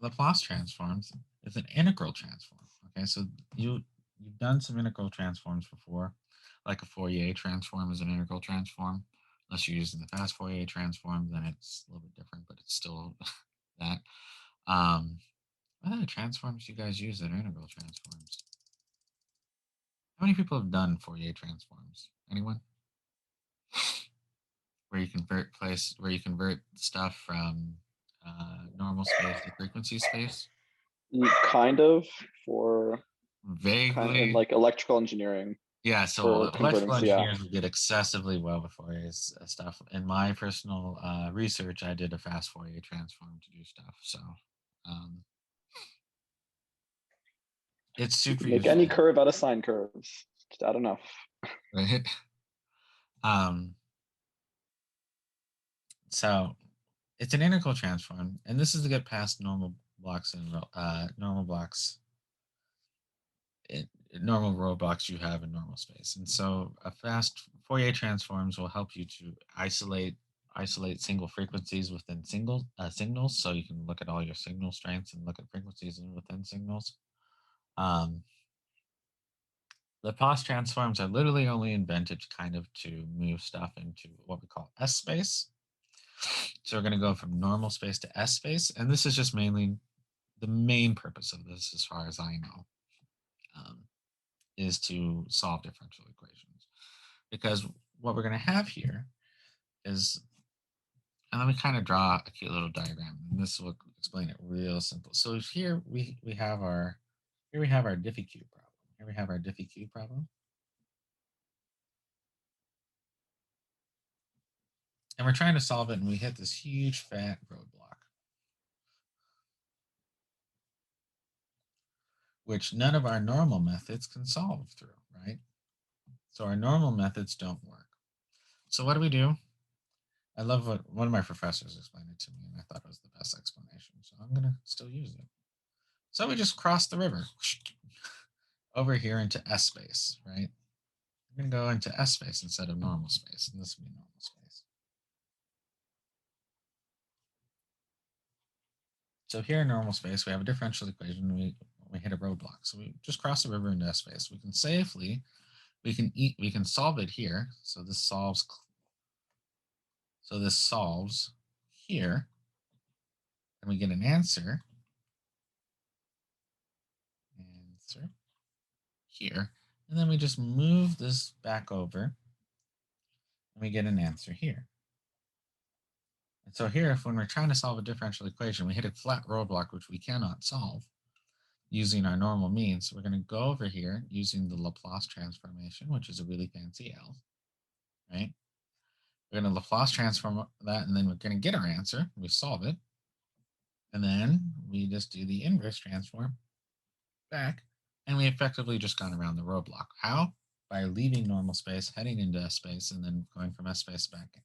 Laplace transforms is an integral transform. Okay, so you've done some integral transforms before, like a Fourier transform is an integral transform. Unless you're using the fast Fourier transform, then it's a little bit different, but it's still that. What other transforms do you guys use that are integral transforms? How many people have done Fourier transforms? Anyone? Where you convert stuff from normal space to frequency space? Kind of for kind of Vaguely. like electrical engineering Yeah, so for converting. electrical So yeah, engineers did excessively well with Fourier's stuff. In my personal research, I did a fast Fourier transform to do stuff. So um, it's you super can make any useful, curve out of sine curves. Just add enough. right? Um, so it's an integral transform, and this is to get past normal blocks and normal blocks normal roadblocks you have in normal space. And so a fast Fourier transforms will help you to isolate single frequencies within signals. So you can look at all your signal strengths and look at frequencies within signals. Laplace transforms are literally only invented kind of to move stuff into what we call S space. So we're going to go from normal space to S space. And this is just mainly the main purpose of this, as far as I know. Is to solve differential equations. Because what we're going to have here is, and let me kind of draw a cute little diagram, and this will explain it real simple. So here we have our Diffie-Q problem. Here we have our Diffie-Q problem. And we're trying to solve it, and we hit this huge fat roadblock, which none of our normal methods can solve through, right? So our normal methods don't work. So what do? I love what one of my professors explained it to me, and I thought it was the best explanation. So I'm going to still use it. So we just cross the river over here into S space, right? I'm going to go into S space instead of normal space, and this will be normal space. So here in normal space, we have a differential equation. We hit a roadblock. So we just cross the river into S space. We can safely, we can solve it here. So this solves here, and we get an answer here. And then we just move this back over, and we get an answer here. And so here, when we're trying to solve a differential equation, we hit a flat roadblock, which we cannot solve using our normal means. So we're going to go over here using the Laplace transformation, which is a really fancy L, right? We're going to Laplace transform that, and then we're going to get our answer. We solve it. And then we just do the inverse transform back, and we effectively just gone around the roadblock. How? By leaving normal space, heading into S space, and then going from S space back in.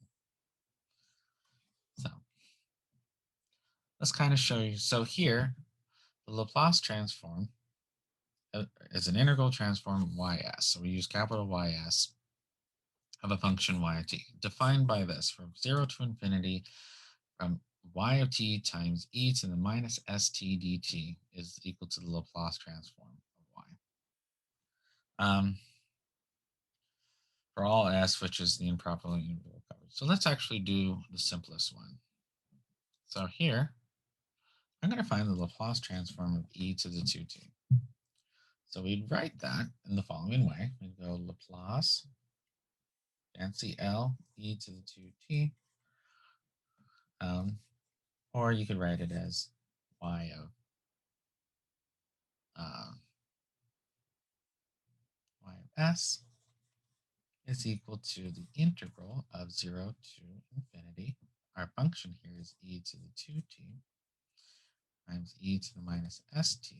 So let's kind of show you. So here, the Laplace transform is an integral transform of ys. So we use capital Ys of a function y of t, defined by this: from 0 to infinity, from y of t times e to the minus st dt is equal to the Laplace transform of y. For all s, which is the improperly univocal coverage. So let's actually do the simplest one. So here, I'm going to find the Laplace transform of e to the 2t. So we'd write that in the following way. We'd go Laplace, fancy L, e to the 2t. Or you could write it as y of s is equal to the integral of 0 to infinity. Our function here is e to the 2t times e to the minus st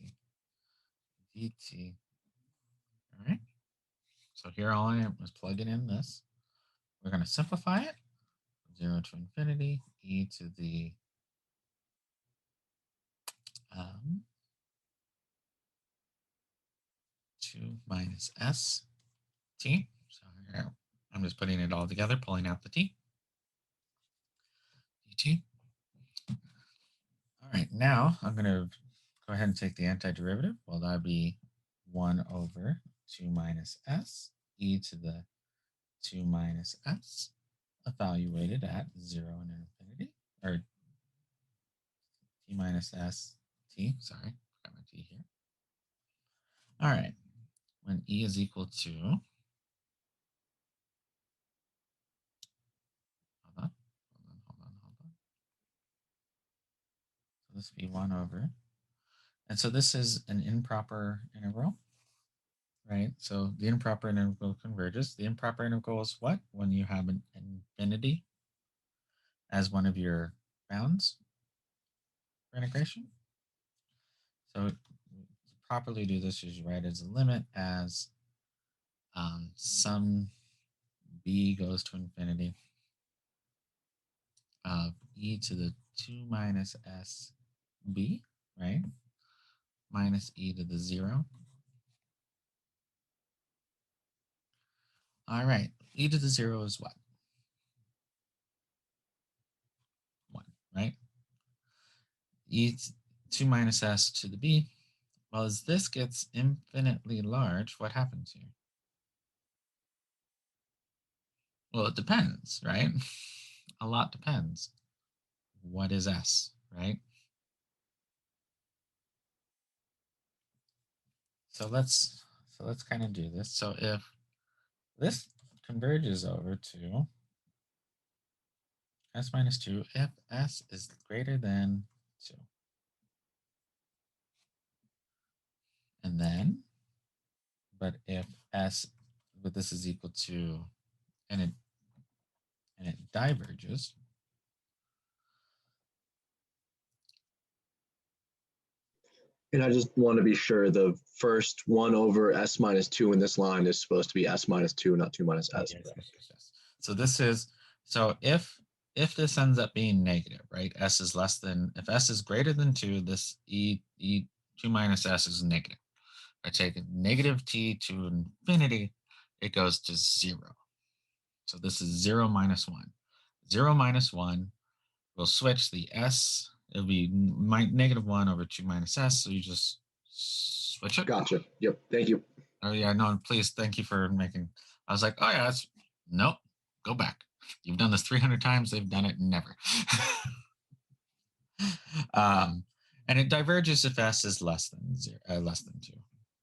dt. All right. So here all I am is plugging in this. We're going to simplify it. 0 to infinity, e to the 2 minus s t. So here I'm just putting it all together, pulling out the t. dt. All All right, now I'm going to go ahead and take the antiderivative. Well, that'd be 1 over 2 minus s e to the 2 minus s evaluated at 0 and infinity, or t minus s t, sorry, got my t here. All right, when e is equal to, hold on. So this would be 1 over, and so this is an improper integral, right? So the improper integral converges. The improper integral is what? When you have an infinity as one of your bounds for integration. So to properly do this, you write as a limit as some b goes to infinity of e to the 2 minus s b, right? Minus e to the 0. All right, e to the 0 is what? 1, right? E 2 minus s to the b. Well, as this gets infinitely large, what happens here? Well, it depends, right? A lot depends. What is s, right? So let's kind of do this. So if this converges over to s minus 2, if s is greater than 2. And then, but if s, but this is equal to, and it diverges. And I just want to be sure the first 1 over s minus 2 in this line is supposed to be s minus 2, not 2 minus s. Yes. So this is, so if this ends up being negative, right? S is less than, if s is greater than 2, this e 2 minus s is negative. I take negative t to infinity, it goes to 0. So this is 0 minus 1. 0 minus 1, we'll switch the s, it'll be negative 1 over 2 minus s, so you just switch it. Gotcha. Yep. Thank you. Oh yeah, no, please, thank you for making, I was like, oh yeah, that's, nope, go back. You've done this 300 times, they've done it never. And it diverges if s is less than 0, less than 2,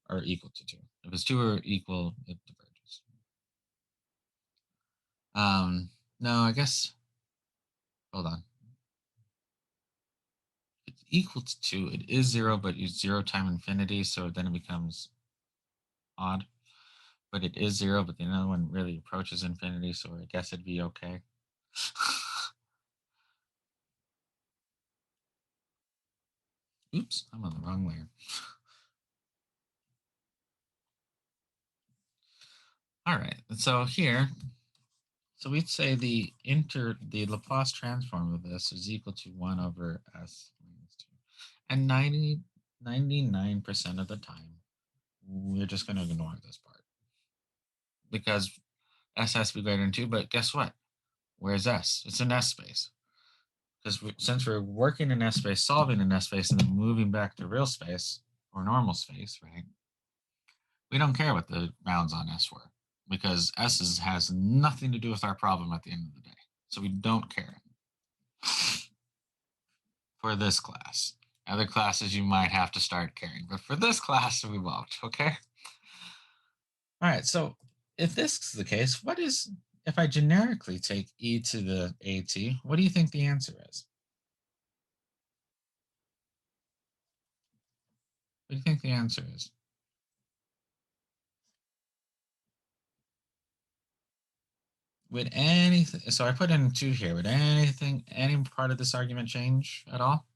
or equal to 2. If it's 2 or equal, it diverges. No, I guess, hold on. It's equal to 2, it is 0, but it's 0 times infinity, so then it becomes odd. But it is 0, but the other one really approaches infinity, so I guess it'd be okay. Oops, I'm on the wrong layer. All right, so here, so we'd say the Laplace transform of this is equal to 1 over s minus 2. And 99% of the time, we're just going to ignore this part. Because s has to be greater than 2, but guess what? Where's s? It's an s space. Because since we're working in s space, solving in s space, and then moving back to real space, or normal space, right? We don't care what the bounds on s were, because s has nothing to do with our problem at the end of the day. So we don't care for this class. Other classes you might have to start caring, but for this class we won't, okay? All right, so if this is the case, what is, if I generically take e to the at, what do you think the answer is? What do you think the answer is? Would anything, so I put in 2 here, would anything, any part of this argument change at all?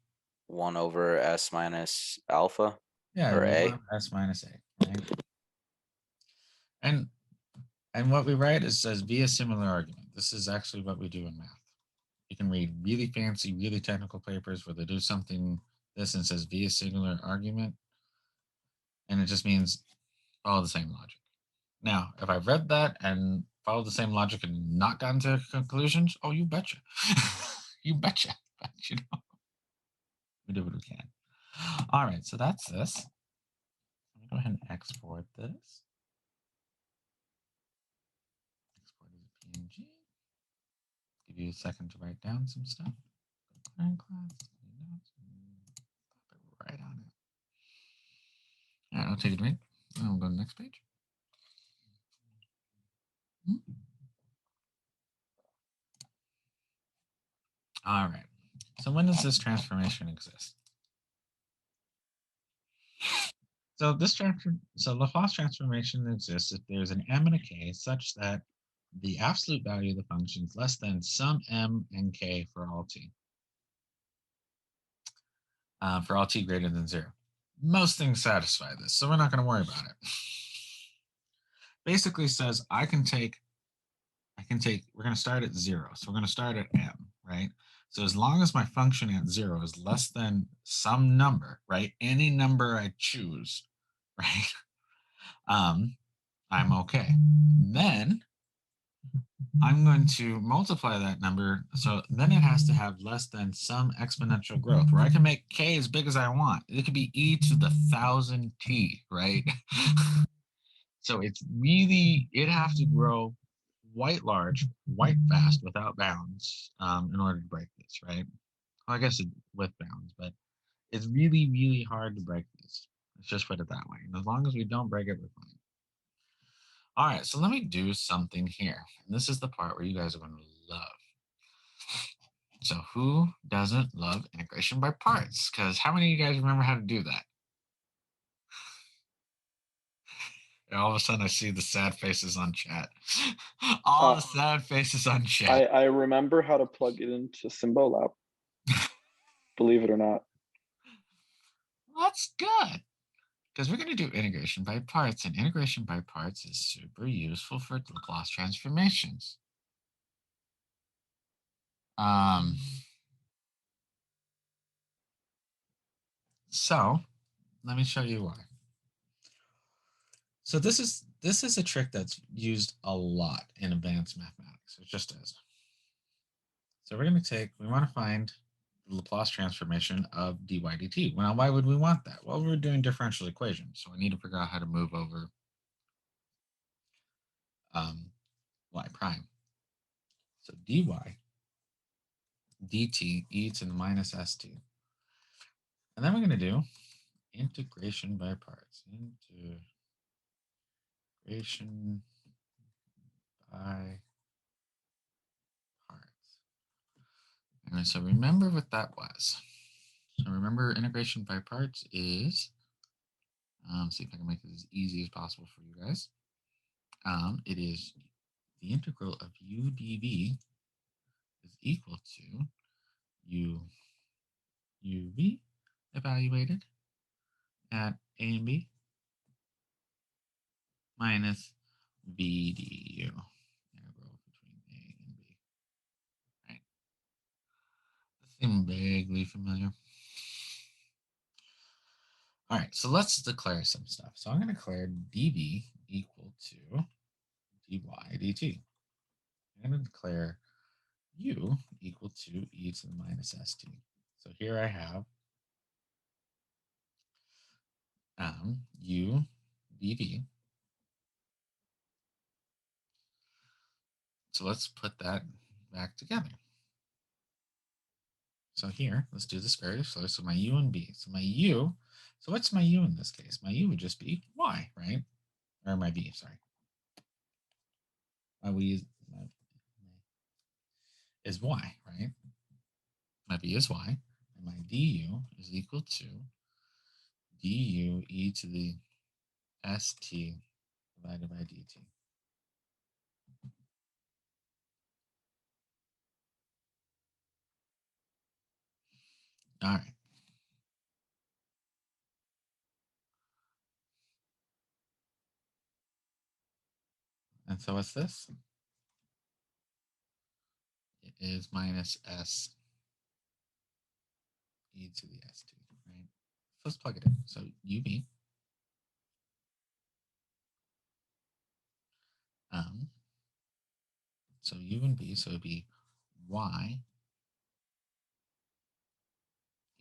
1 over s minus alpha. Yeah, or a. s minus a, right? And what we write is says via similar argument. This is actually what we do in math. You can read really fancy, really technical papers where they do something this and says via similar argument, and it just means follow the same logic. Now, if I've read that and followed the same logic and not gotten to conclusions, oh, you betcha. You betcha. But, We did what we can. All right, so that's this. Let me go ahead and export this. Export as a PNG. Give you a second to write down some stuff. Current class, pop it right on it. All right, I'll take a drink. And we'll go to the next page. All right. So when does this transformation exist? So Laplace transformation exists if there's an m and a k such that the absolute value of the function is less than some m and k for all t. For all t greater than 0. Most things satisfy this, so we're not going to worry about it. Basically says we're going to start at 0. So we're going to start at m, right? So as long as my function at 0 is less than some number, right? Any number I choose, right? I'm okay. Then I'm going to multiply that number. So then it has to have less than some exponential growth where I can make k as big as I want. It could be e to the 1000t, right? So it's really, it have to grow quite large, quite fast without bounds in order to break this, right? Well, I guess with bounds, but it's really, really hard to break this. Let's just put it that way. And as long as we don't break it, we're fine. All right, so let me do something here. And this is the part where you guys are going to love. So who doesn't love integration by parts? Because how many of you guys remember how to do that? And all of a sudden I see the sad faces on chat. All the sad faces on chat. I remember how to plug it into Symbolab. Believe it or not. That's good. Because we're going to do integration by parts, and integration by parts is super useful for Laplace transformations. So let me show you why. So this is a trick that's used a lot in advanced mathematics. It just is. So we want to find the Laplace transformation of dy dt. Now, why would we want that? Well, we're doing differential equations, so we need to figure out how to move over y prime. So dy dt e to the minus st. And then we're going to do integration by parts. Integration by parts. And so remember what that was. So remember integration by parts is, see if I can make it as easy as possible for you guys. It is the integral of u dv is equal to uv evaluated at a and b minus v du, integral between a and b. Right? This seems vaguely familiar. All right, so let's declare some stuff. So I'm going to declare dv equal to dy dt. I'm going to declare u equal to e to the minus st. So here I have u dv. So let's put that back together. So here, let's do this very slowly. So my u and b. So my u, so what's my u in this case? My u would just be y, right? Or my b, sorry. My y is y, right? My b is y. And my du is equal to du e to the st divided by dt. All right. And so what's this? It is minus s e to the st, right? So let's plug it in. So ub, so u and b, so it'd be y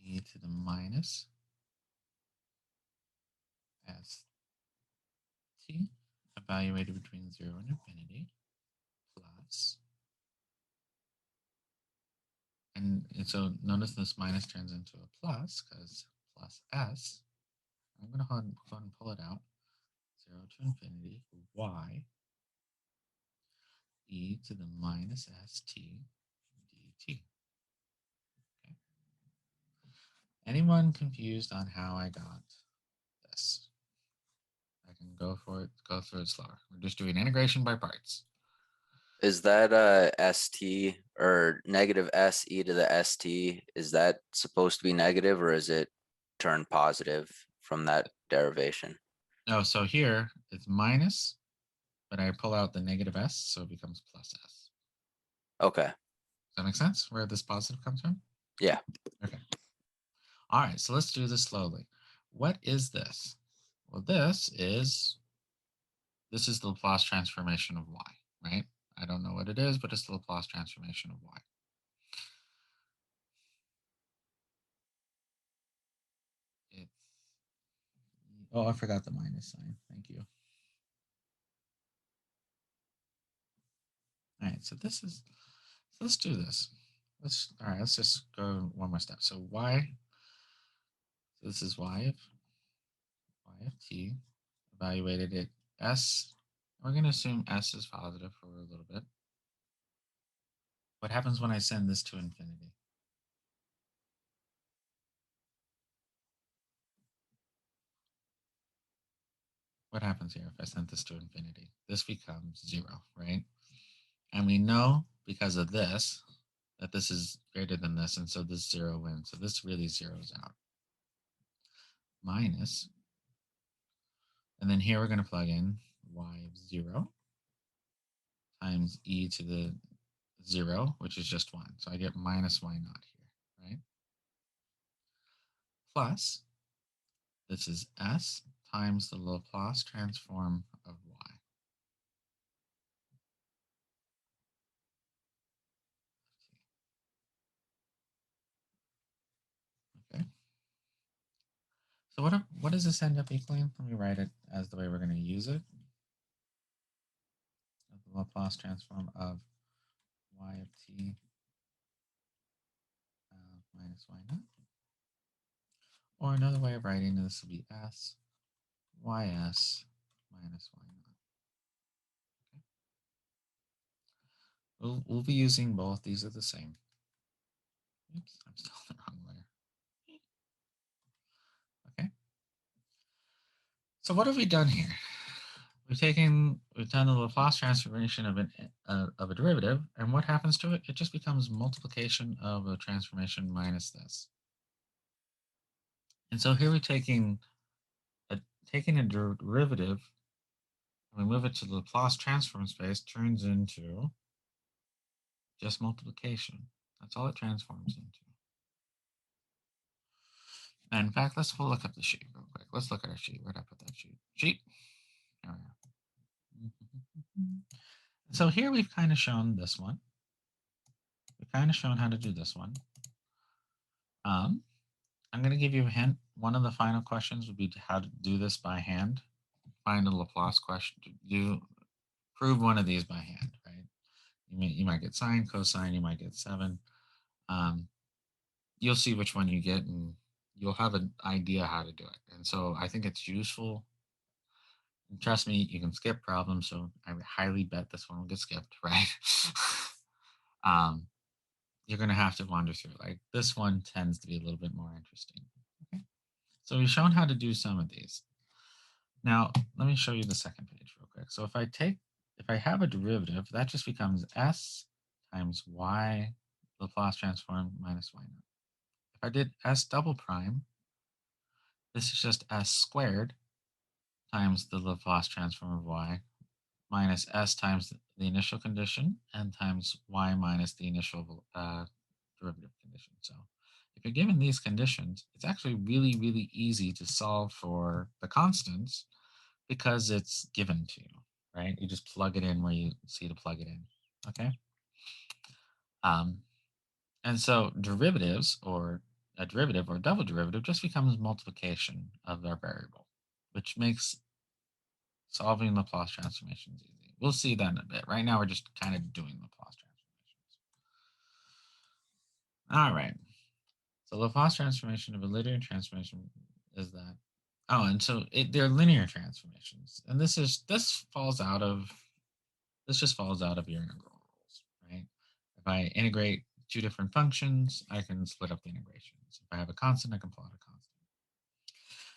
e to the minus st evaluated between 0 and infinity plus, and so notice this minus turns into a plus because plus s. I'm going to go ahead and pull it out. 0 to infinity y e to the minus st dt. Okay. Anyone confused on how I got this? I can go through it slower. We're just doing integration by parts. Is that st or negative s e to the st? Is that supposed to be negative or is it turned positive from that derivation? Oh, so here it's minus, but I pull out the negative s, so it becomes plus s. Okay. Does that make sense? Where this positive comes from? Yeah. Okay. All right, so let's do this slowly. What is this? Well, this is the Laplace transformation of y, right? I don't know what it is, but it's the Laplace transformation of y. It's, oh, I forgot the minus sign. Thank you. All right, so let's do this. Let's just go one more step. So y, so this is y of t, evaluated at s. We're going to assume s is positive for a little bit. What happens when I send this to infinity? What happens here if I send this to infinity? This becomes 0, right? And we know because of this that this is greater than this, and so this 0 wins. So this really zeroes out. Minus, and then here we're going to plug in y of 0 times e to the 0, which is just 1. So I get minus y naught here, right? Plus, this is s times the Laplace transform of y. Okay. So what does this end up equaling? Let me write it as the way we're going to use it. The Laplace transform of y of t minus y naught. Or another way of writing this would be s ys minus y naught. Okay. We'll be using both. These are the same. Oops, I'm still in the wrong layer. Okay. So what have we done here? We've done the Laplace transformation of a derivative, and what happens to it? It just becomes multiplication of a transformation minus this. And so here we're taking a derivative, and we move it to the Laplace transform space, turns into just multiplication. That's all it transforms into. And in fact, let's look up the sheet real quick. Let's look at our sheet. Where'd I put that sheet? Sheet. There we go. So here we've kind of shown this one. We've kind of shown how to do this one. I'm going to give you a hint. One of the final questions would be how to do this by hand. Find a Laplace question. Prove one of these by hand, right? You might get sine, cosine, you might get 7. You'll see which one you get, and you'll have an idea how to do it. And so I think it's useful. And trust me, you can skip problems, so I would highly bet this one will get skipped, right? You're going to have to wander through. Like this one tends to be a little bit more interesting. Okay. So we've shown how to do some of these. Now, let me show you the second page real quick. So if I have a derivative, that just becomes s times y Laplace transform minus y naught. If I did s double prime, this is just s squared times the Laplace transform of y minus s times the initial condition and times y minus the initial derivative condition. So if you're given these conditions, it's actually really, really easy to solve for the constants because it's given to you, right? You just plug it in where you see to plug it in, okay? And so derivatives, or a derivative or a double derivative just becomes multiplication of our variable, which makes solving Laplace transformations easy. We'll see that in a bit. Right now, we're just kind of doing Laplace transformations. All right. So Laplace transformation of a linear transformation is that. Oh, and so they're linear transformations, and this just falls out of your integral rules, right? If I integrate two different functions, I can split up the integrations. If I have a constant, I can plot a constant.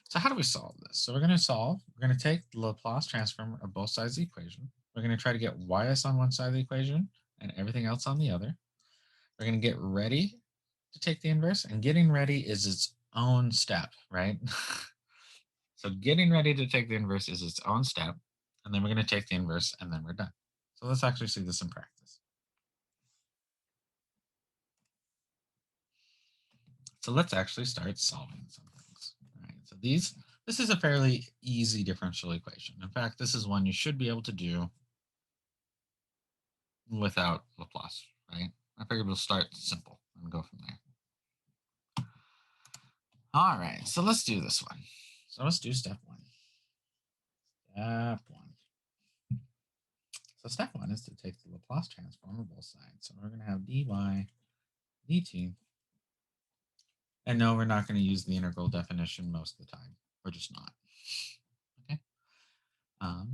So how do we solve this? So we're going to take the Laplace transform of both sides of the equation. We're going to try to get ys on one side of the equation and everything else on the other. We're going to get ready to take the inverse, and getting ready is its own step, right? So getting ready to take the inverse is its own step, and then we're going to take the inverse, and then we're done. So let's actually see this in practice. So let's actually start solving some things. All right, so this is a fairly easy differential equation. In fact, this is one you should be able to do without Laplace, right? I figured we'll start simple and go from there. All right, so let's do this one. So let's do step one. Step one. So step one is to take the Laplace transform of both sides. So we're going to have dy dt. And no, we're not going to use the integral definition most of the time. We're just not. Okay. All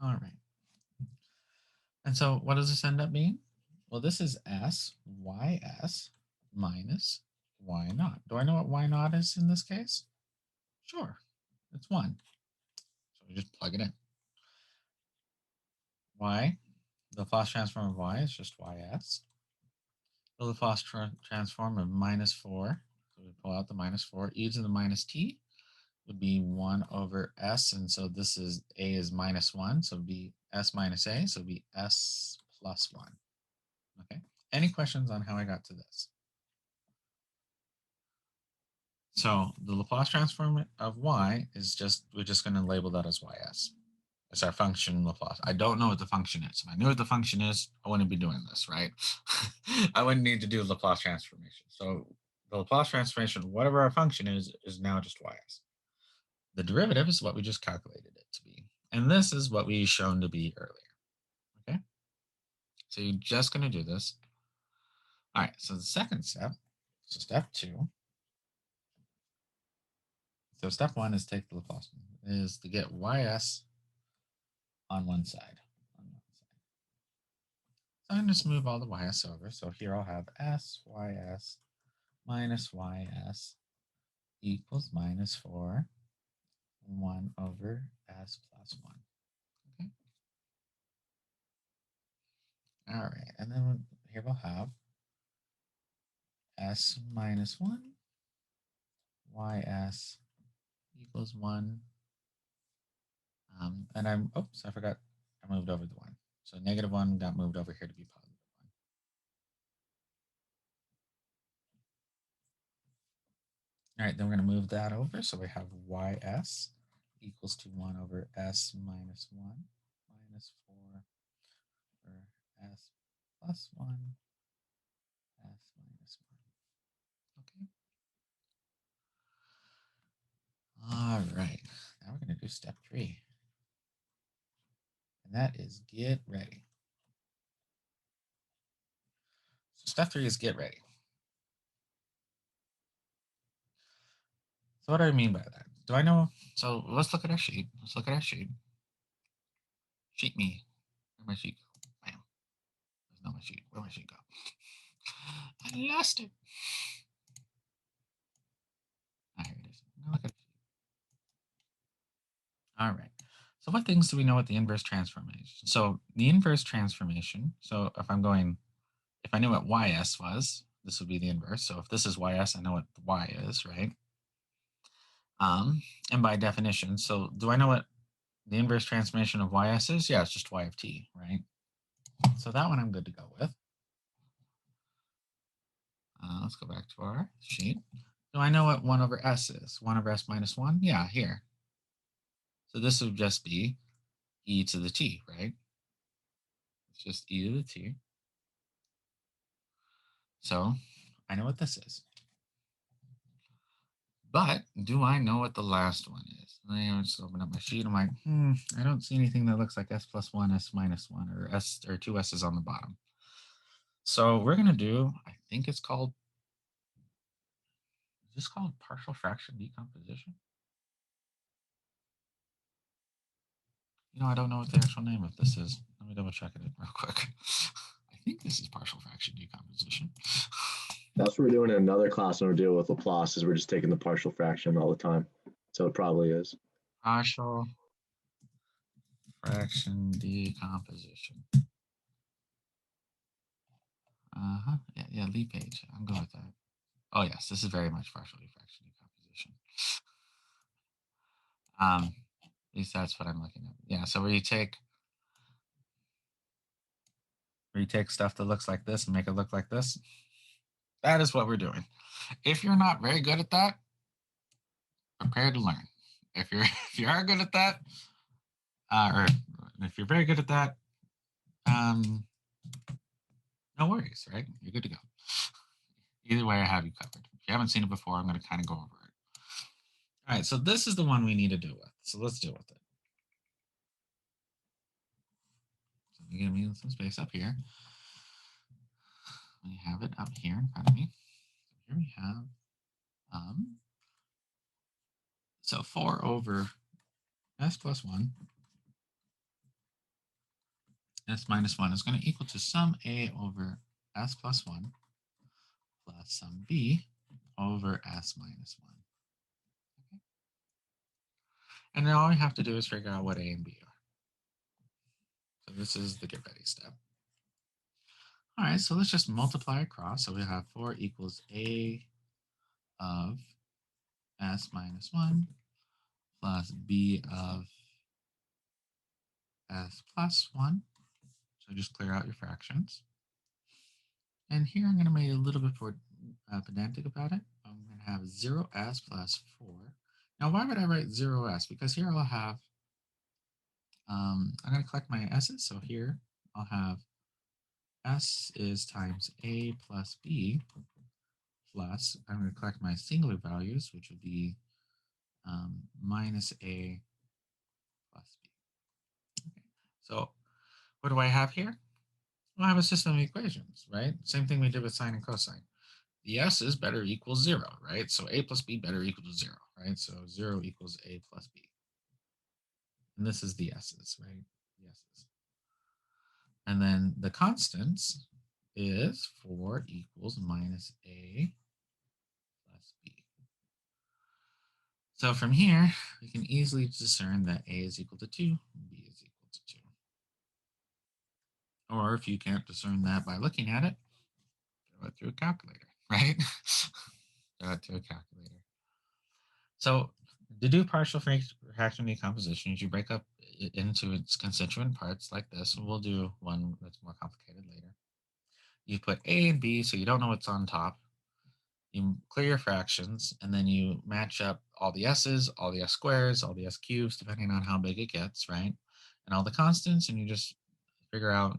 right. And so what does this end up being? Well, this is s ys minus y naught. Do I know what y naught is in this case? Sure, it's 1. So we just plug it in. Y, the Laplace transform of y is just ys. The Laplace transform of -4, so we pull out the -4, e to the minus t would be 1 over s, and so this is a is -1, so it would be s minus a, so it would be s plus 1. Okay, any questions on how I got to this? So the Laplace transform of y is we're just going to label that as ys. It's our function Laplace. I don't know what the function is. If I knew what the function is, I wouldn't be doing this, right? I wouldn't need to do Laplace transformation. So the Laplace transformation, whatever our function is now just ys. The derivative is what we just calculated it to be. And this is what we shown to be earlier. Okay? So you're just going to do this. All right, so the second step, so step 2. So step 1 is take the Laplace, is to get ys on one side. So I'm just move all the ys over. So here I'll have s ys minus ys equals -4, 1 over s plus 1. Okay. All right, and then here we'll have s minus 1 ys equals 1. And oops, I forgot I moved over the 1. So -1 got moved over here to be +1. All right, then we're going to move that over. So we have ys equals to 1 over s minus 1 minus 4 over s plus 1 s minus 1. Okay. All right, now we're going to do step 3. And that is get ready. So step 3 is get ready. So what do I mean by that? Do I know? So let's look at our sheet. Let's look at our sheet. Sheet me. Where'd my sheet go? Bam. There's no my sheet. Where'd my sheet go? I lost it. Ah, here it is. Now look at it. All right. So what things do we know what the inverse transformation? So the inverse transformation. So if I knew what ys was, this would be the inverse. So if this is ys, I know what y is, right? And by definition, so do I know what the inverse transformation of ys is? Yeah, it's just y of t, right? So that one I'm good to go with. Let's go back to our sheet. Do I know what 1 over s is? 1 over s minus 1? Yeah, here. So this would just be e to the t, right? It's just e to the t. So I know what this is. But do I know what the last one is? I just open up my sheet. I'm like, I don't see anything that looks like s plus 1, s minus 1, or s or two s's on the bottom. So we're going to do, I think it's called, is this called partial fraction decomposition? You know, I don't know what the actual name of this is. Let me double check it real quick. I think this is partial fraction decomposition. That's what we're doing in another class when we're dealing with Laplace, is we're just taking the partial fraction all the time. So it probably is. Partial fraction decomposition. Yeah, Laphase. I'm good with that. Oh yes, this is very much partial fraction decomposition. At least that's what I'm looking at. Yeah, so where you take stuff that looks like this and make it look like this. That is what we're doing. If you're not very good at that, prepare to learn. If you are good at that, or if you're very good at that, no worries, right? You're good to go. Either way, I have you covered. If you haven't seen it before, I'm going to kind of go over it. All right, so this is the one we need to deal with. So let's deal with it. So give me some space up here. We have it up here in front of me. So here we have, so 4 over s plus 1, s minus 1 is going to equal to sum a over s plus 1 plus sum b over s minus 1. Okay. And then all we have to do is figure out what a and b are. So this is the get ready step. All right, so let's just multiply across. So we have 4 equals a of s minus 1 plus b of s plus 1. So just clear out your fractions. And here I'm going to make it a little bit more pedantic about it. I'm going to have 0s plus 4. Now, why would I write 0s? Because here I'll have, I'm going to collect my s's. So here I'll have s is times a plus b plus, I'm going to collect my singular values, which would be minus a plus b. Okay. So what do I have here? Well, I have a system of equations, right? Same thing we did with sine and cosine. The s's better equals 0, right? So a plus b better equal to 0, right? So 0 equals a plus b. And this is the s's, right? The s's. And then the constants is 4 equals minus a plus b. So from here, we can easily discern that a is equal to 2, and b is equal to 2. Or if you can't discern that by looking at it, throw it through a calculator, right? Throw it to a calculator. So to do partial fraction decompositions, you break up it into its constituent parts like this. And we'll do one that's more complicated later. You put a and b, so you don't know what's on top. You clear your fractions, and then you match up all the s's, all the s squares, all the s cubes, depending on how big it gets, right? And all the constants, and you just figure out,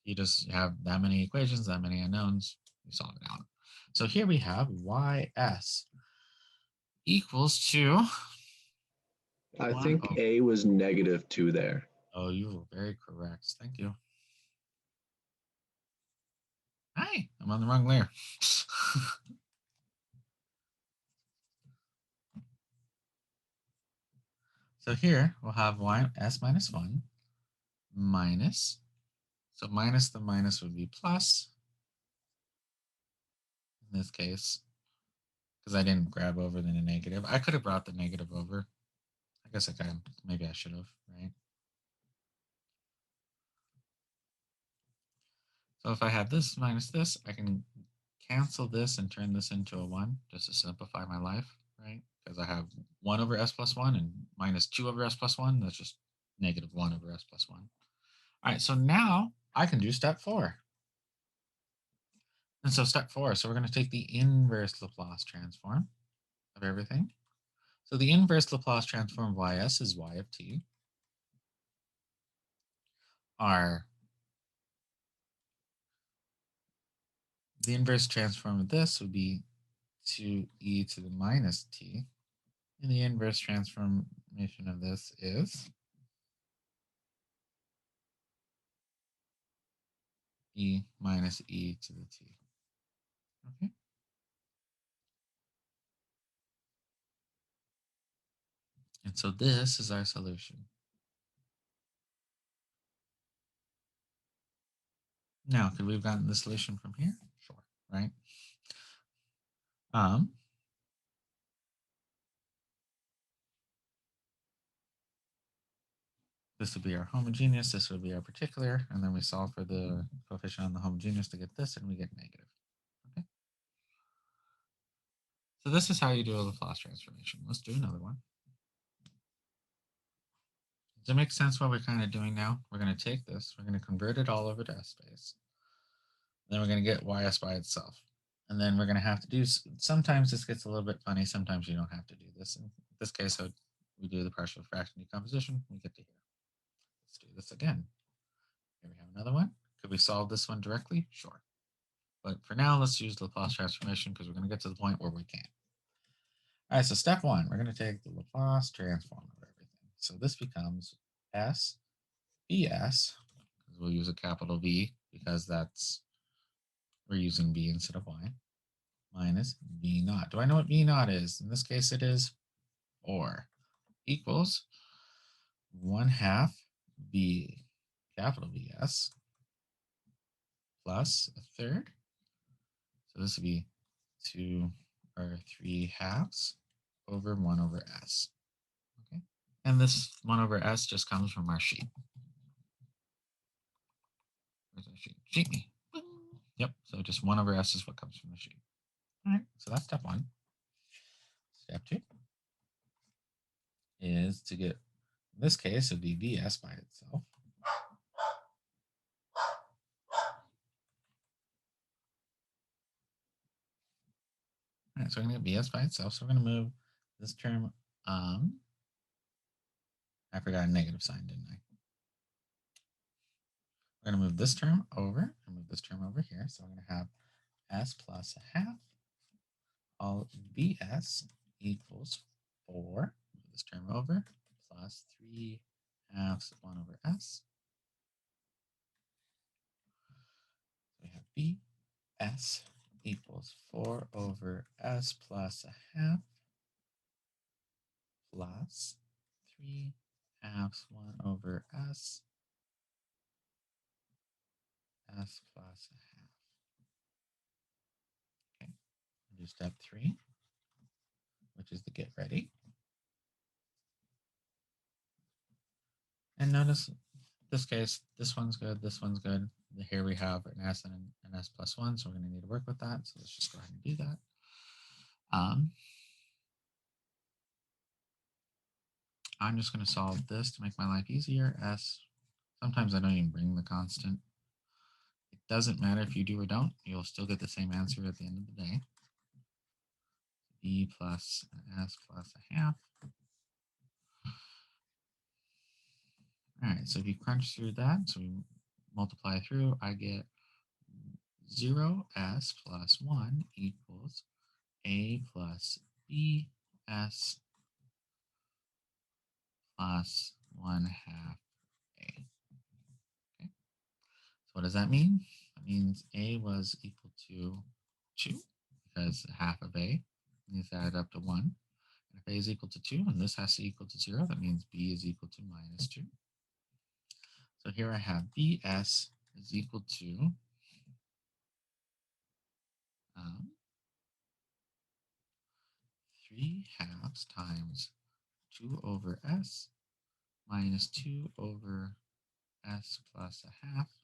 you just have that many equations, that many unknowns, you solve it out. So here we have ys equals to, I think a was -2 there. oh, you were very correct. Thank you. Hi, I'm on the wrong layer. So here we'll have s minus 1 minus, so minus the minus would be plus in this case, because I didn't grab over the negative. I could have brought the negative over. I guess I can. Maybe I should have, right? So if I have this minus this, I can cancel this and turn this into a 1 just to simplify my life, right? Because I have 1 over s plus 1 and minus 2 over s plus 1. That's just negative 1 over s plus 1. All right, so now I can do step 4. And so step 4, so we're going to take the inverse Laplace transform of everything. So the inverse Laplace transform of ys is y of t. Our the inverse transform of this would be 2e to the minus t. And the inverse transformation of this is e minus e to the t. Okay. And so this is our solution. Now, could we have gotten the solution from here? Sure, right? This would be our homogeneous, this would be our particular, and then we solve for the coefficient on the homogeneous to get this, and we get negative. Okay. So this is how you do a Laplace transformation. Let's do another one. Does it make sense what we're kind of doing now? We're going to take this, we're going to convert it all over to S space. Then we're going to get ys by itself. And then we're going to have to do, sometimes this gets a little bit funny, sometimes you don't have to do this. In this case, we do the partial fraction decomposition, we get to here. Let's do this again. Here we have another one. Could we solve this one directly? Sure. But for now, let's use the Laplace transformation because we're going to get to the point where we can't. All right, so step one, we're going to take the Laplace transform of everything. So this becomes S Bs, because we'll use a capital V because we're using B instead of Y, minus V naught. Do I know what V naught is? In this case, it is 4 equals 1/2 B capital Vs plus a third. So this would be 2 or 3/2 over 1 over S. Okay. And this 1 over S just comes from our sheet. Where's our sheet? Sheet me. Yep. So just 1 over S is what comes from the sheet. All right. So that's step one. Step two is to get, in this case, it would be Vs by itself. All right, so we're going to get Vs by itself. So we're going to move this term. I forgot a negative sign, didn't I? We're going to move this term over and move this term over here. So we're going to have S plus a half. All Vs equals 4. Move this term over plus 3/2 1 over S. We have Vs equals 4 over S plus a half plus 3/2 1 over S plus a half. Okay, we'll do step 3, which is the get ready. And notice this case, this one's good, this one's good. Here we have an S and an S plus 1, so we're going to need to work with that. So let's just go ahead and do that. I'm just going to solve this to make my life easier. S, sometimes I don't even bring the constant. It doesn't matter if you do or don't, you'll still get the same answer at the end of the day. B plus S plus a half. All right, so if you crunch through that, so we multiply through, I get 0s plus 1 equals a plus bs plus 1/2 a. Okay. So what does that mean? That means a was equal to 2 because half of a needs to add up to 1. And if a is equal to 2 and this has to equal to 0, that means b is equal to minus 2. So here I have bs is equal to 3/2 times 2 over s minus 2 over s plus a half.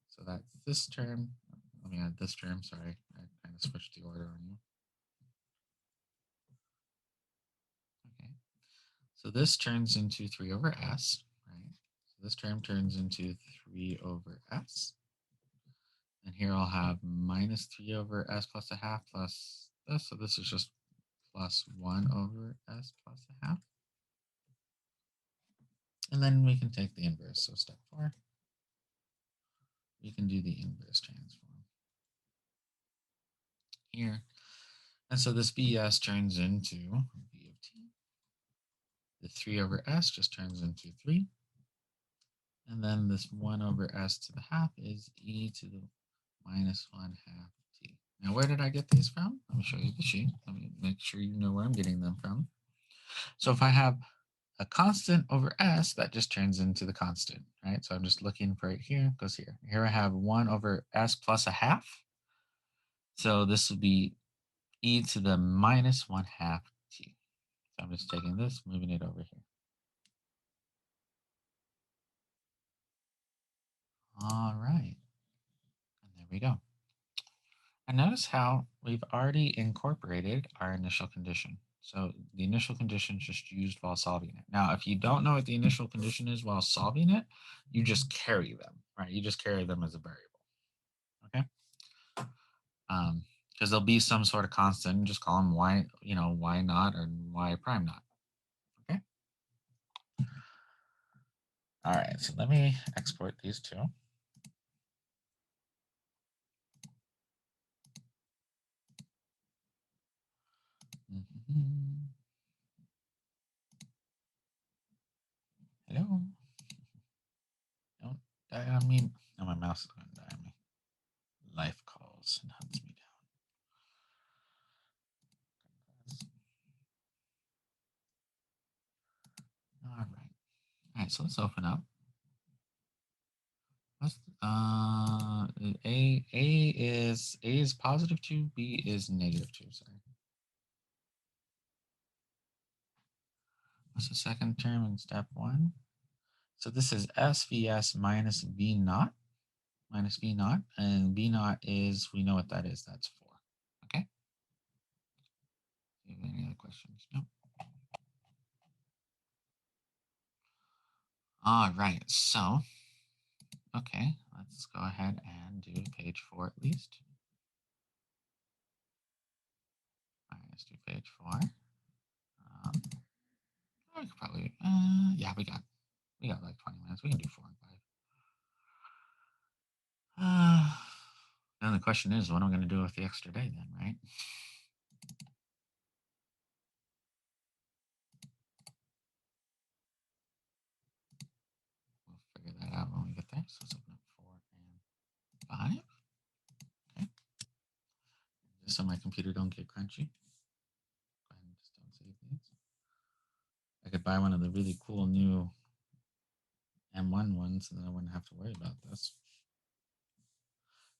So that's this term. Let me add this term. Sorry, I kind of switched the order on you. Okay. So this turns into 3 over s, right? So this term turns into 3 over s. And here I'll have minus 3 over s plus a half plus this. So this is just plus 1 over s plus a half. And then we can take the inverse. So step 4, we can do the inverse transform. here. And so this BS turns into B of t. The 3 over s just turns into 3. And then this 1 over s to the half is e to the minus 1/2 t. Now, where did I get these from? Let me show you the sheet. Let me make sure you know where I'm getting them from. So if I have a constant over s, that just turns into the constant, right? So I'm just looking for it here, it goes here. Here I have 1 over s plus a half. So this would be e to the minus 1/2 t. So I'm just taking this, moving it over here. All right. And there we go. And notice how we've already incorporated our initial condition. So the initial condition is just used while solving it. Now, if you don't know what the initial condition is while solving it, you just carry them, right? You just carry them as a variable, okay? Because there'll be some sort of constant, just call them y, y naught or y prime naught, okay? All right, so let me export these two. Hello. Don't die on me. No, my mouse is going to die on me. Life calls and hunts me down. All right. All right, so let's open up. Let's, A is positive 2, B is negative 2. Sorry. What's the second term in step 1? So this is SVS minus V naught, and V naught is, we know what that is, that's 4. Okay. Do you have any other questions? No. All right, so, okay, let's go ahead and do page 4 at least. All right, let's do page 4. We could probably, yeah, we got like 20 minutes. We can do 4 and 5. Then the question is, what am I going to do with the extra day then, right? We'll figure that out when we get there. So let's open up 4 and 5. Okay. Just so my computer don't get crunchy. Go ahead and just don't save these. I could buy one of the really cool new M1 ones, and then I wouldn't have to worry about this.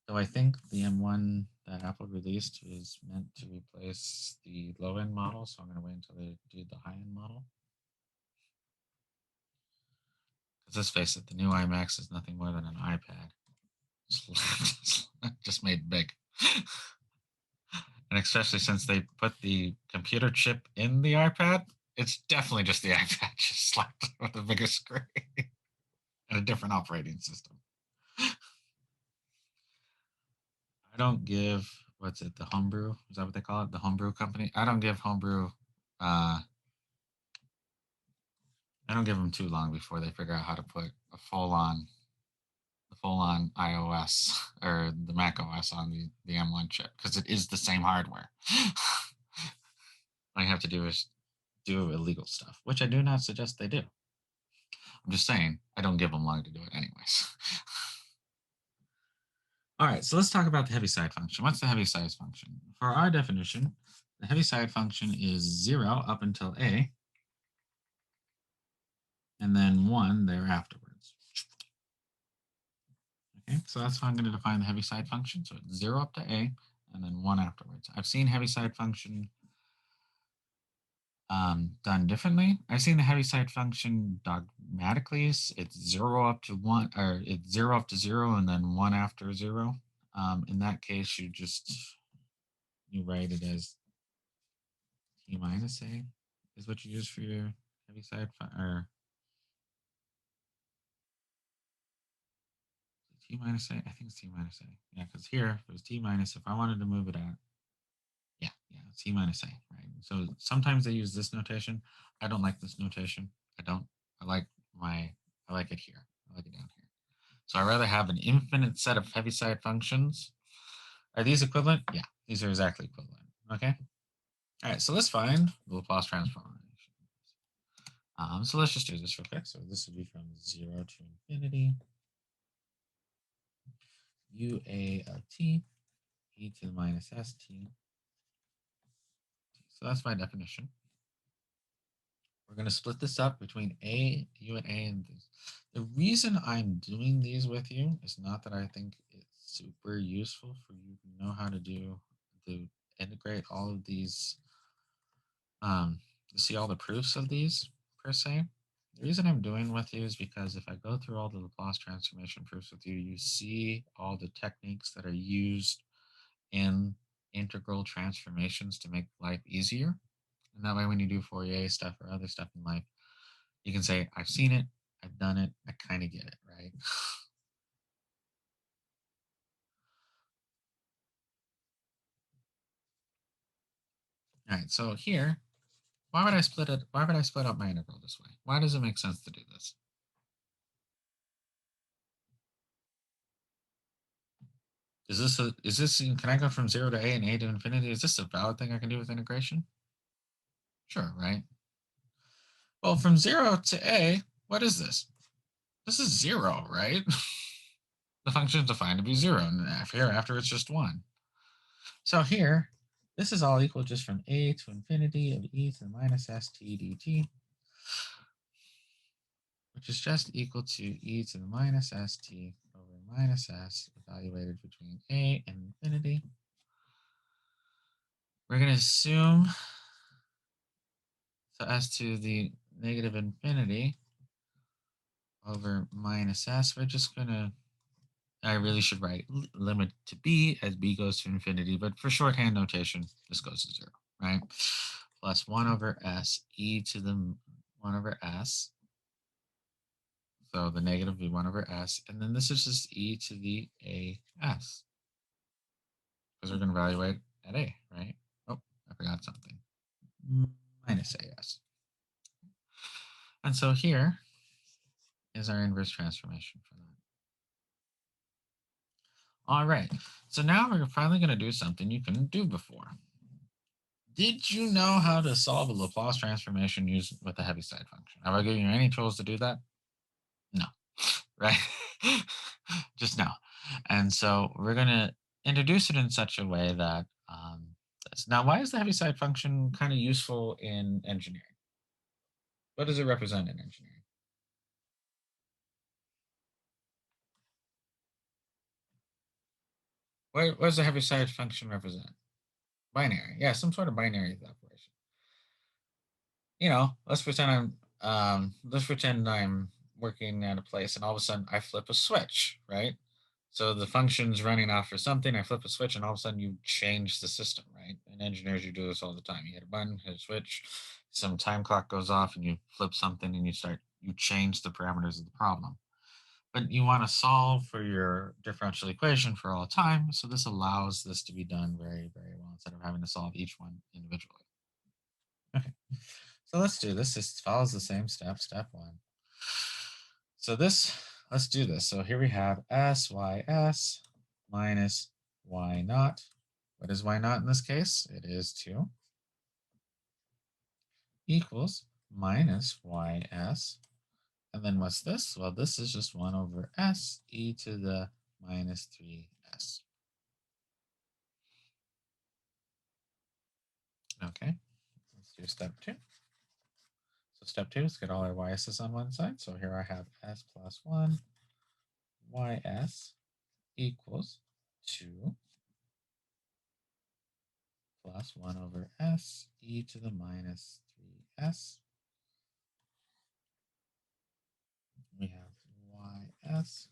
So I think the M1 that Apple released is meant to replace the low-end model, so I'm going to wait until they do the high-end model. Because let's face it, the new iMacs is nothing more than an iPad. Just made big. And especially since they put the computer chip in the iPad, it's definitely just the iPad just slapped with a bigger screen and a different operating system. I don't give, what's it, the Homebrew? Is that what they call it? The Homebrew company? I don't give Homebrew, I don't give them too long before they figure out how to put a full-on iOS or the Mac OS on the M1 chip, because it is the same hardware. All you have to do is do illegal stuff, which I do not suggest they do. I'm just saying, I don't give them long to do it anyways. All right, so let's talk about the Heavyside function. What's the Heavyside function? For our definition, the Heavyside function is 0 up until a, and then 1 there afterwards. Okay, so that's how I'm going to define the Heavyside function. So it's 0 up to a, and then 1 afterwards. I've seen Heavyside function done differently. I've seen the Heavyside function dogmatically. It's 0 up to 1, or it's 0 up to 0 and then 1 after 0. In that case, you write it as t minus a is what you use for your Heavyside or t minus a. I think it's t minus a. Yeah, because here it was t minus. If I wanted to move it out, yeah, t minus a, right? So sometimes they use this notation. I don't like this notation. I don't. I like it here. I like it down here. So I'd rather have an infinite set of Heavyside functions. Are these equivalent? Yeah. These are exactly equivalent. Okay. All right. So let's find the Laplace transformation. So let's just do this real quick. So this would be from 0 to infinity. UA of t e to the minus st. So that's my definition. We're going to split this up between u and a and these. The reason I'm doing these with you is not that I think it's super useful for you to know how to integrate all of these, to see all the proofs of these per se. The reason I'm doing with you is because if I go through all the Laplace transformation proofs with you, you see all the techniques that are used in integral transformations to make life easier. And that way, when you do Fourier stuff or other stuff in life, you can say, I've seen it, I've done it, I kind of get it, right? All right, so here, why would I split it? Why would I split up my integral this way? Why does it make sense to do this? Can I go from 0 to a and a to infinity? Is this a valid thing I can do with integration? Sure, right? Well, from 0 to a, what is this? This is 0, right? The function is defined to be 0, and after it's just 1. So here, this is all equal just from a to infinity of e to the minus st dt, which is just equal to e to the minus st over minus s evaluated between a and infinity. We're going to assume, so s to the negative infinity over minus s, we're just going to, I really should write limit to b as b goes to infinity, but for shorthand notation, this goes to 0, right? Plus 1 over s e to the 1 over s. So the negative will be 1 over s. And then this is just e to the as. Because we're going to evaluate at a, right? Oh, I forgot something. Minus as. And so here is our inverse transformation for that. All right, so now we're finally going to do something you couldn't do before. Did you know how to solve a Laplace transformation with a Heavyside function? Have I given you any tools to do that? No, right? Just no. And so we're going to introduce it in such a way that now, why is the Heavyside function kind of useful in engineering? What does it represent in engineering? What does the Heavyside function represent? Binary. Yeah, some sort of binary operation. You know, let's pretend I'm working at a place and all of a sudden I flip a switch, right? So the function's running off for something, I flip a switch and all of a sudden you change the system, right? And engineers, you do this all the time. You hit a button, hit a switch, some time clock goes off and you flip something and you change the parameters of the problem. But you want to solve for your differential equation for all time. So this allows this to be done very, very well instead of having to solve each one individually. Okay, so let's do this. This follows the same step, step 1. So let's do this. So here we have SYS minus Y naught. What is Y naught in this case? It is 2 equals minus YS. And then what's this? Well, this is just 1 over S e to the minus 3S. Okay, let's do step 2. So step 2 is get all our YS's on one side. So here I have S plus 1 YS equals 2 plus 1 over S e to the minus 3S. We have YS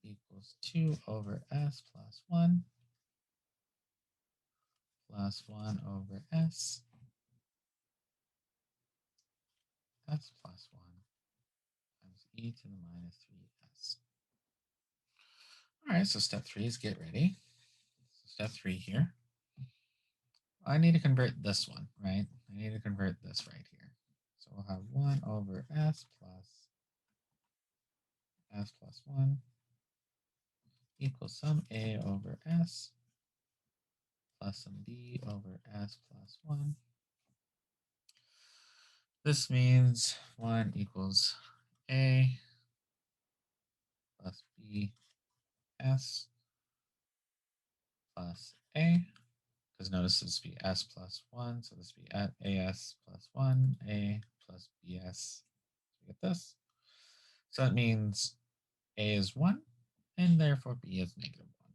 equals 2 over S plus 1 plus 1 over S plus 1 times e to the minus 3S. All right, so step 3 is get ready. So step 3 here. I need to convert this one, right? I need to convert this right here. So we'll have 1 over S plus 1 equals some A over S plus some b over s plus 1. This means 1 equals a plus b s plus a. Because notice this be s plus 1, so this be at as plus 1, a plus bs. So we get this. So that means a is 1, and therefore b is negative 1.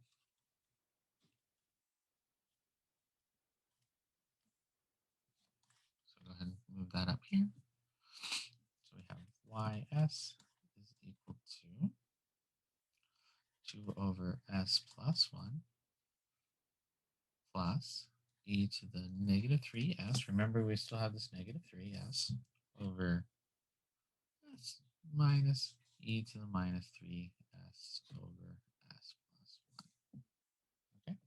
So go ahead and move that up here. So we have ys is equal to 2 over s plus 1 plus e to the negative 3s. Remember, we still have this negative 3s over s minus e to the minus 3s over s plus 1. Okay.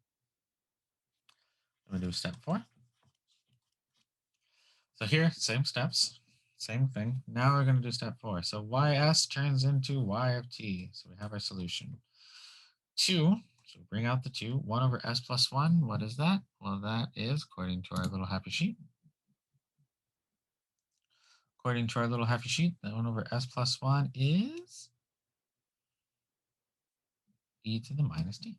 I'm going to do step 4. So here, same steps, same thing. Now we're going to do step 4. So ys turns into y of t. So we have our solution. 2, so bring out the 2. 1 over s plus 1, what is that? Well, that is, according to our little happy sheet, that 1 over s plus 1 is e to the minus t.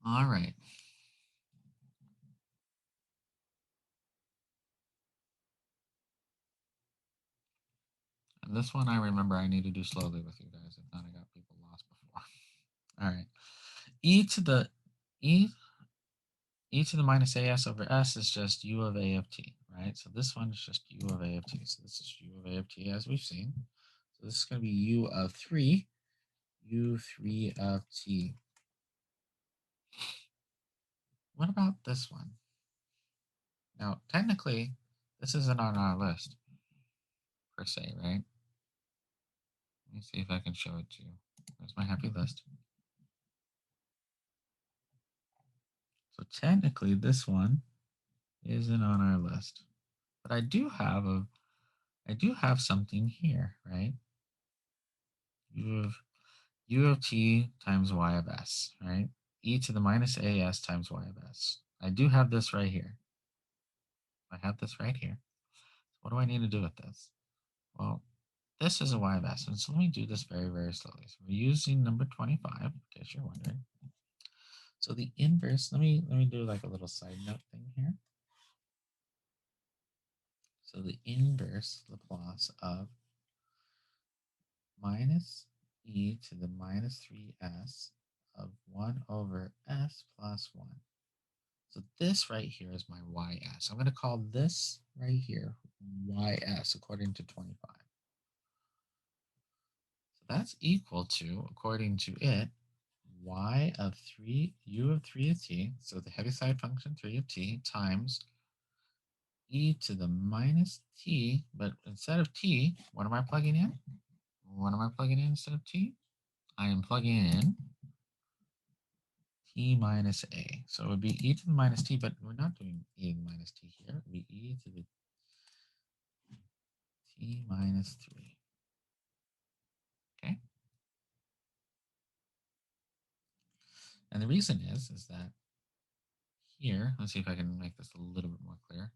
All right. And this one I remember I need to do slowly with you guys. If not, I got people lost before. All right. E to the minus as over s is just u of a of t, right? So this one is just u of a of t. So this is u of a of t as we've seen. So this is going to be u of 3, u3 of t. What about this one? Now, technically, this isn't on our list, per se, right? Let me see if I can show it to you. There's my happy list. So technically, this one isn't on our list. But I do have something here, right? U of t times y of s, right? E to the minus as times y of s. I do have this right here. I have this right here. What do I need to do with this? Well, this is a y of s, and so let me do this very, very slowly. So we're using number 25, in case you're wondering. So the inverse, let me do like a little side note thing here. So the inverse Laplace of minus e to the minus 3s of 1 over s plus 1. So this right here is my ys. I'm going to call this right here ys according to 25. So that's equal to, according to it, y of 3, u of 3 of t, so the Heavyside function 3 of t, times e to the minus t, but instead of t, what am I plugging in? What am I plugging in instead of t? I am plugging in t minus a. So it would be e to the minus t, but we're not doing e to the minus t here. It would be e to the t minus 3. Okay. And the reason is that here, let's see if I can make this a little bit more clear.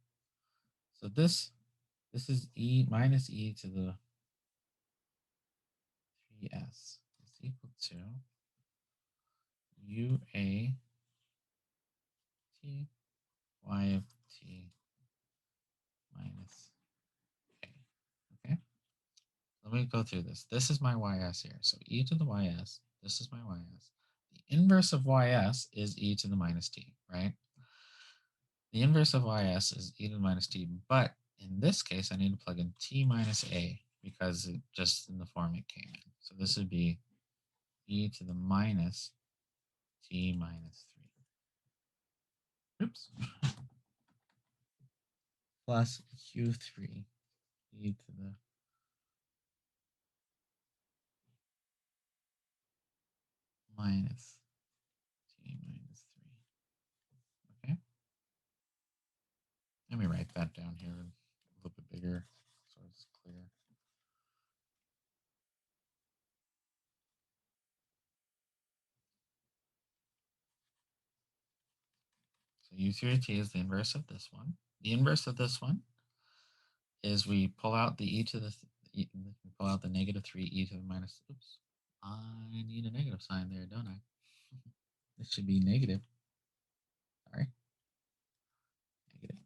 So this is e minus e to the 3s is equal to u a t y of t minus a. Okay. Let me go through this. This is my ys here. So e to the ys, this is my ys. The inverse of ys is e to the minus t, right? The inverse of ys is e to the minus t, but in this case, I need to plug in t minus a because it just in the form it came in. So this would be e to the minus t minus 3. Oops. Plus q3 e to the minus t minus 3. Okay. Let me write that down here a little bit bigger so it's clear. So u3 of t is the inverse of this one. The inverse of this one is we pull out the e to the we pull out the negative 3 e to the minus. Oops, I need a negative sign there, don't I? This should be negative. Sorry, negative.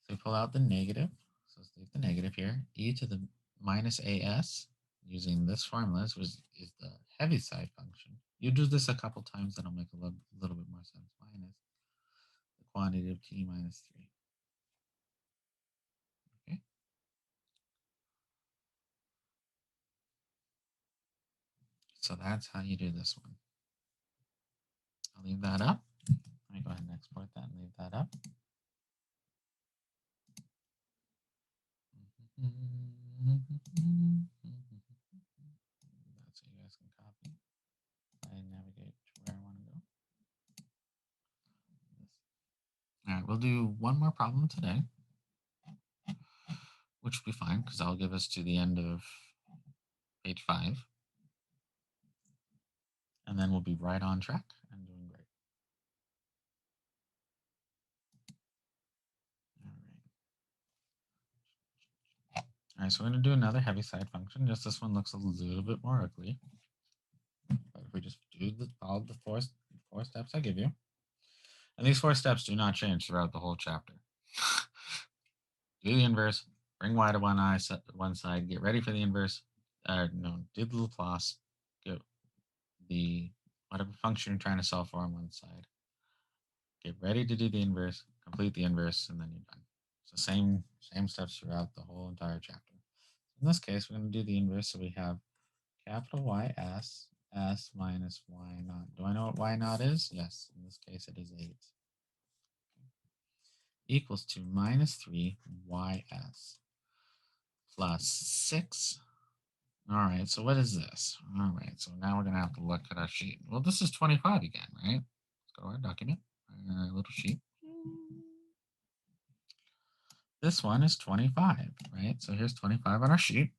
So we pull out the negative. So let's leave the negative here. E to the minus as using this formula is the Heavyside function. You do this a couple times, that'll make a little bit more sense. Minus the quantity of t minus 3. Okay. So that's how you do this one. I'll leave that up. Let me go ahead and export that and leave that up. That's so you guys can copy. I navigate to where I want to go. All right, we'll do one more problem today, which will be fine because I'll give us to the end of page 5. And then we'll be right on track and doing great. All right, so we're going to do another Heavyside function. Just this one looks a little bit more ugly. But if we just follow the four steps I give you, and these 4 steps do not change throughout the whole chapter. Do the inverse, bring y to one side, get ready for the inverse. Do the Laplace, get the whatever function you're trying to solve for on one side. Get ready to do the inverse, complete the inverse, and then you're done. So same steps throughout the whole entire chapter. In this case, we're going to do the inverse. So we have capital Y S minus Y naught. Do I know what Y naught is? Yes. In this case, it is 8. Equals to minus 3 YS plus 6. All right, so what is this? All right, so now we're going to have to look at our sheet. Well, this is 25 again, right? Let's go to our document, our little sheet. This one is 25, right? So here's 25 on our sheet.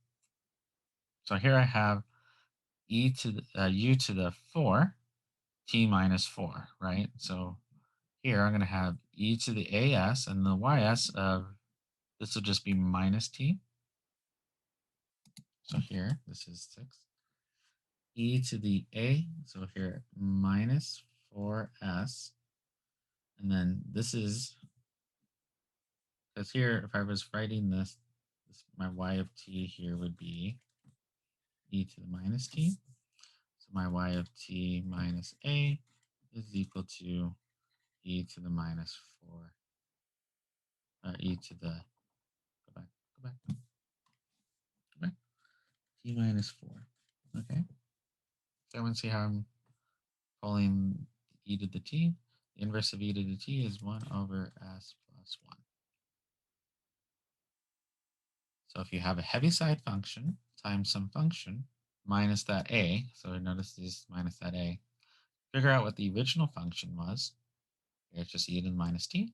So here I have u to the 4, t minus 4, right? So here I'm going to have e to the as, and the ys of this will just be minus t. So here, this is 6. E to the a, so here minus 4s. And then this is, because here, if I was writing this, my y of t here would be e to the minus t. So my y of t minus a is equal to e to the minus 4, e to the, go back, t minus 4, okay? So everyone see how I'm pulling e to the t? The inverse of e to the t is 1 over s plus 1. So if you have a Heavyside function times some function minus that a, so notice this minus that a, figure out what the original function was. Here it's just e to the minus t.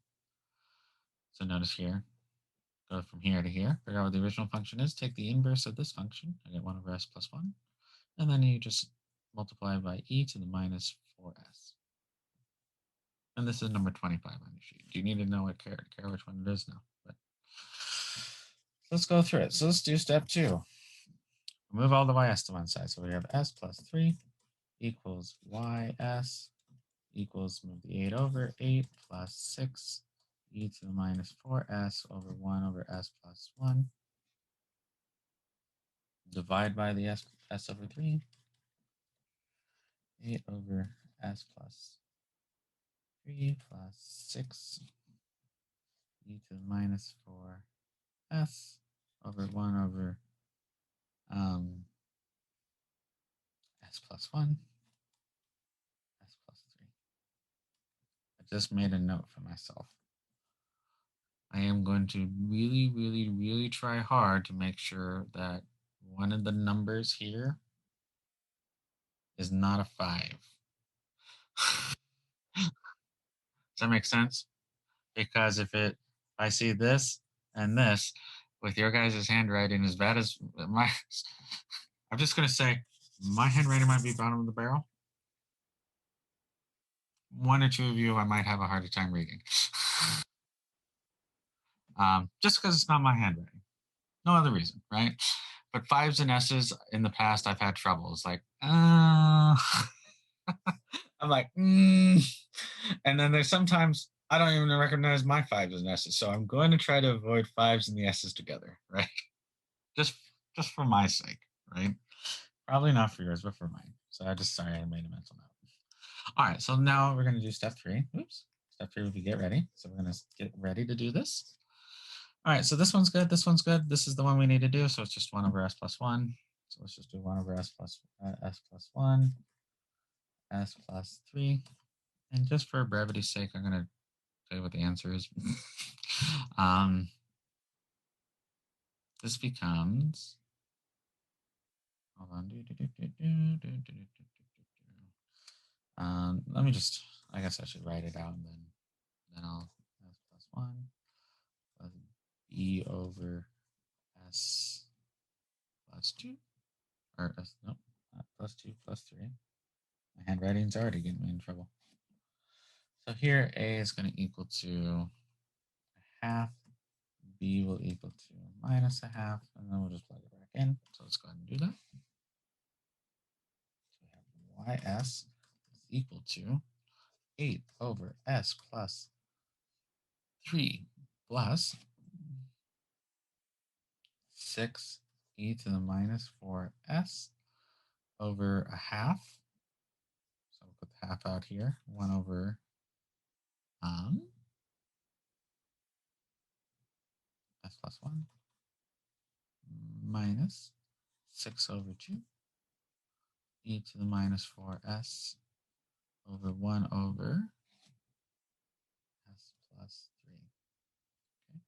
So notice here, go from here to here, figure out what the original function is, take the inverse of this function, I get 1 over s plus 1, and then you just multiply by e to the minus 4s. And this is number 25 on your sheet. Do you need to know care which one it is now? But let's go through it. So let's do step 2. Move all the ys to one side. So we have s plus 3 equals ys equals, move the 8 over, 8 plus 6 e to the minus 4s over 1 over s plus 1. Divide by the s over 3. 8 over s plus 3 plus 6 e to the minus 4s over 1 over s plus 1, s plus 3. I just made a note for myself. I am going to really, really, really try hard to make sure that one of the numbers here is not a 5. Does that make sense? Because if I see this and this with your guys' handwriting as bad as my, I'm just going to say my handwriting might be bottom of the barrel. one or two of you I might have a harder time reading. Just because it's not my handwriting. No other reason, right? But 5s and S's in the past, I've had trouble. It's like, I'm like, And then there's sometimes I don't even recognize my 5s and S's. So I'm going to try to avoid 5s and the S's together, right? Just for my sake, right? Probably not for yours, but for mine. So I made a mental note. All right, so now we're going to do step 3. Oops. Step 3 would be get ready. So we're going to get ready to do this. All right, so this one's good. This one's good. This is the one we need to do. So it's just 1 over s plus 1. So let's just do 1 over s plus 1, s plus 3. And just for brevity's sake, I'm going to tell you what the answer is. This becomes, hold on. Let me just, I guess I should write it out and then I'll s plus 1 plus b over s plus 2, or s, no, not plus 2 plus 3. My handwriting's already getting me in trouble. So here a is going to equal to a half, b will equal to minus a half, and then we'll just plug it back in. So let's go ahead and do that. So we have ys is equal to 8 over s plus 3 plus 6e to the minus 4s over a half. So we'll put the half out here. 1 over s plus 1 minus 6 over 2 e to the minus 4s over 1 over s plus 3. Okay.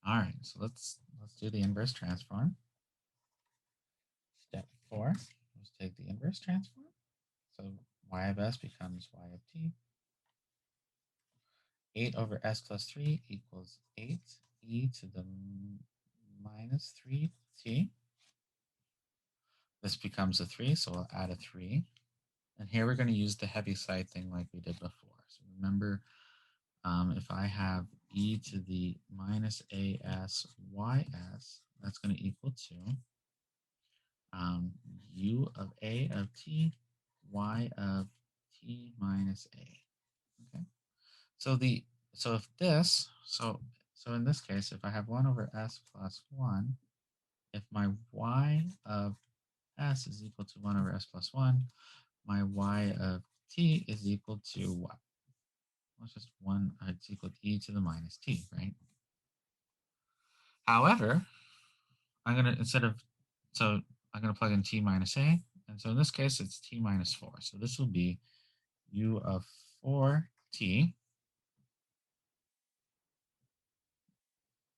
All right, so let's do the inverse transform. Step 4, let's take the inverse transform. So y of s becomes y of t. 8 over s plus 3 equals 8 e to the minus 3t. This becomes a 3, so we'll add a 3. And here we're going to use the Heavyside thing like we did before. So remember, if I have e to the minus as ys, that's going to equal to u of a of t, y of t minus a. Okay. So in this case, if I have 1 over s plus 1, if my y of s is equal to 1 over s plus 1, my y of t is equal to what? Well, it's just 1, it's equal to e to the minus t, right? However, I'm going to plug in t minus a, and so in this case, it's t minus 4. So this will be u of 4t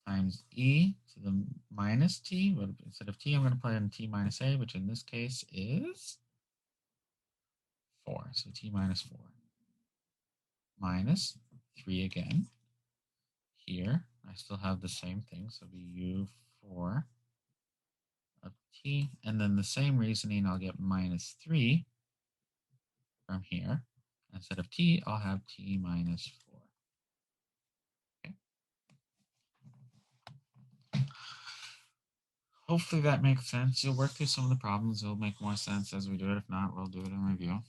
times e to the minus t. But instead of t, I'm going to plug in t minus a, which in this case is 4. So t minus 4 minus 3 again. Here, I still have the same thing, so it'll be u4 of t, and then the same reasoning, I'll get minus 3 from here. Instead of t, I'll have t minus 4. Okay. Hopefully that makes sense. You'll work through some of the problems. It'll make more sense as we do it. If not, we'll do it in review.